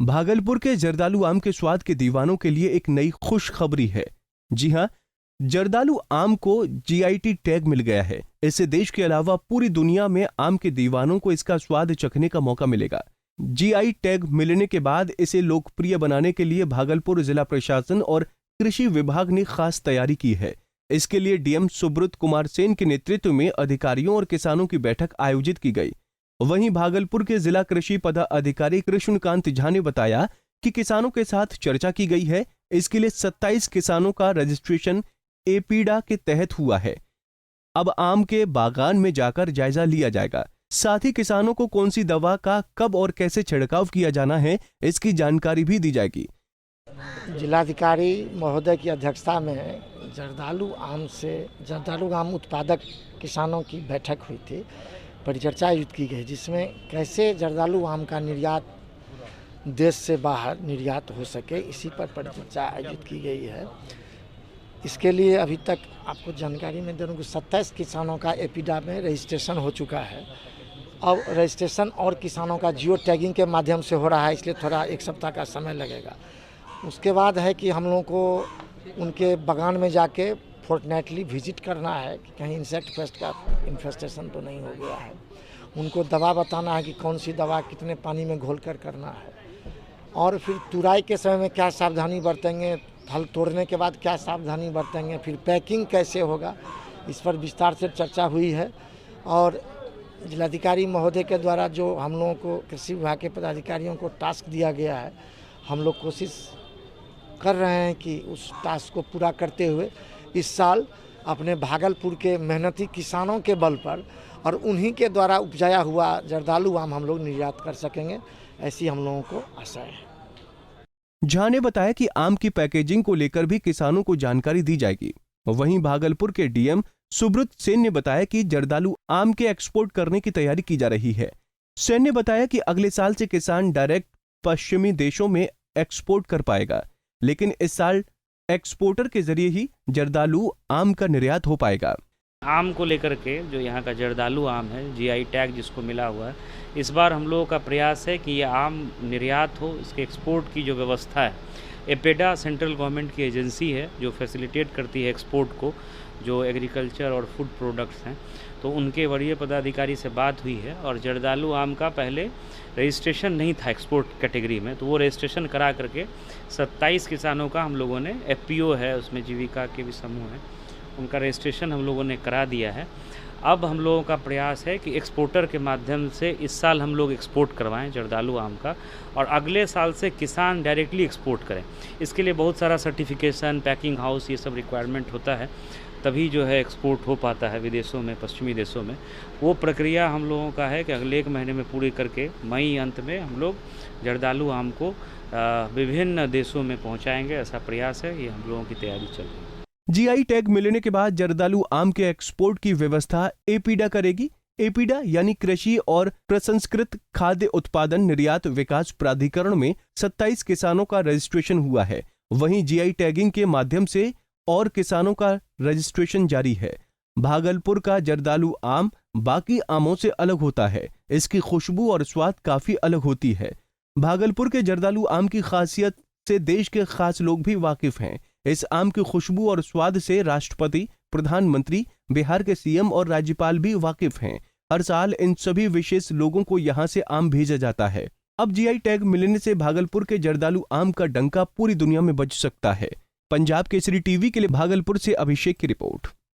भागलपुर के जर्दालू आम के स्वाद के दीवानों के लिए एक नई खुशखबरी है। जी हां, जर्दालू आम को जीआईटी टैग मिल गया है। इससे देश के अलावा पूरी दुनिया में आम के दीवानों को इसका स्वाद चखने का मौका मिलेगा। जीआई टैग मिलने के बाद इसे लोकप्रिय बनाने के लिए भागलपुर जिला प्रशासन और कृषि विभाग ने खास तैयारी की है। इसके लिए डीएम सुब्रत कुमार सेन के नेतृत्व में अधिकारियों और किसानों की बैठक आयोजित की गई। वहीं भागलपुर के जिला कृषि पदाधिकारी कृष्णकांत झा ने बताया कि किसानों के साथ चर्चा की गई है। इसके लिए 27 किसानों का रजिस्ट्रेशन एपीडा के तहत हुआ है। अब आम के बागान में जाकर जायजा लिया जाएगा। साथ ही किसानों को कौन सी दवा का कब और कैसे छिड़काव किया जाना है, इसकी जानकारी भी दी जाएगी। जिलाधिकारी महोदय की अध्यक्षता में जर्दालू आम उत्पादक किसानों की बैठक हुई थी, परिचर्चा आयोजित की गई, जिसमें कैसे जर्दालू आम का निर्यात देश से बाहर निर्यात हो सके, इसी पर परिचर्चा आयोजित की गई है। इसके लिए अभी तक आपको जानकारी में दे दूँ कि 27 किसानों का एपीडा में रजिस्ट्रेशन हो चुका है। अब रजिस्ट्रेशन और किसानों का जियो टैगिंग के माध्यम से हो रहा है, इसलिए थोड़ा 1 सप्ताह का समय लगेगा। उसके बाद है कि हम लोगों को उनके बागान में जाके फोर्टनाइटली विजिट करना है कि कहीं इंसेक्ट पेस्ट का इन्फेस्टेशन तो नहीं हो गया है। उनको दवा बताना है कि कौन सी दवा कितने पानी में घोल कर करना है, और फिर तुराई के समय में क्या सावधानी बरतेंगे, फल तोड़ने के बाद क्या सावधानी बरतेंगे, फिर पैकिंग कैसे होगा, इस पर विस्तार से चर्चा हुई है। और जिलाधिकारी महोदय के द्वारा जो हम लोगों को कृषि विभाग के पदाधिकारियों को टास्क दिया गया है, हम लोग कोशिश कर रहे हैं कि उस टास्क को पूरा करते हुए इस साल अपने भागलपुर के मेहनती किसानों के बल पर और उन्हीं के द्वारा उपजाया हुआ जर्दालू आम हम लोग निर्यात कर सकेंगे, ऐसी हम लोगों को आशा है। झा ने बताया कि आम की पैकेजिंग को लेकर भी किसानों को जानकारी दी जाएगी। वहीं भागलपुर के डीएम सुब्रत सेन ने बताया कि जर्दालू आम के एक्सपोर्ट करने की तैयारी की जा रही है। सेन ने बताया कि अगले साल से किसान डायरेक्ट पश्चिमी देशों में एक्सपोर्ट कर पाएगा, लेकिन इस साल एक्सपोर्टर के जरिए ही जर्दालू आम का निर्यात हो पाएगा। आम को लेकर के जो यहाँ का जर्दालू आम है, जीआई टैग जिसको मिला हुआ है, इस बार हम लोगों का प्रयास है कि ये आम निर्यात हो, इसके एक्सपोर्ट की जो व्यवस्था है, एपेडा सेंट्रल गवर्नमेंट की एजेंसी है जो फैसिलिटेट करती है एक्सपोर्ट को, जो एग्रीकल्चर और फूड प्रोडक्ट्स हैं, तो उनके वरीय पदाधिकारी से बात हुई है। और जर्दालू आम का पहले रजिस्ट्रेशन नहीं था एक्सपोर्ट कैटेगरी में, तो वो रजिस्ट्रेशन करा करके 27 किसानों का हम लोगों ने, एफपीओ है उसमें जीविका के भी समूह हैं, उनका रजिस्ट्रेशन हम लोगों ने करा दिया है। अब हम लोगों का प्रयास है कि एक्सपोर्टर के माध्यम से इस साल हम लोग एक्सपोर्ट करवाएं जर्दालू आम का, और अगले साल से किसान डायरेक्टली एक्सपोर्ट करें। इसके लिए बहुत सारा सर्टिफिकेशन, पैकिंग हाउस, ये सब रिक्वायरमेंट होता है, तभी जो है एक्सपोर्ट हो पाता है विदेशों में, पश्चिमी देशों में। वो प्रक्रिया हम लोगों का है कि अगले 1 महीने में पूरी करके मई अंत में हम लोग जर्दालू आम को विभिन्न देशों में पहुँचाएँगे, ऐसा प्रयास है। ये हम लोगों की तैयारी चल रही है। जीआई टैग मिलने के बाद जर्दालू आम के एक्सपोर्ट की व्यवस्था एपीडा करेगी। एपीडा यानी कृषि और प्रसंस्कृत खाद्य उत्पादन निर्यात विकास प्राधिकरण में 27 किसानों का रजिस्ट्रेशन हुआ है। वहीं जीआई टैगिंग के माध्यम से और किसानों का रजिस्ट्रेशन जारी है। भागलपुर का जर्दालू आम बाकी आमों से अलग होता है। इसकी खुशबू और स्वाद काफी अलग होती है। भागलपुर के जर्दालू आम की खासियत से देश के खास लोग भी वाकिफ हैं। इस आम की खुशबू और स्वाद से राष्ट्रपति, प्रधानमंत्री, बिहार के सीएम और राज्यपाल भी वाकिफ हैं। हर साल इन सभी विशेष लोगों को यहां से आम भेजा जाता है। अब जीआई टैग मिलने से भागलपुर के जर्दालू आम का डंका पूरी दुनिया में बज सकता है। पंजाब केसरी टीवी के लिए भागलपुर से अभिषेक की रिपोर्ट।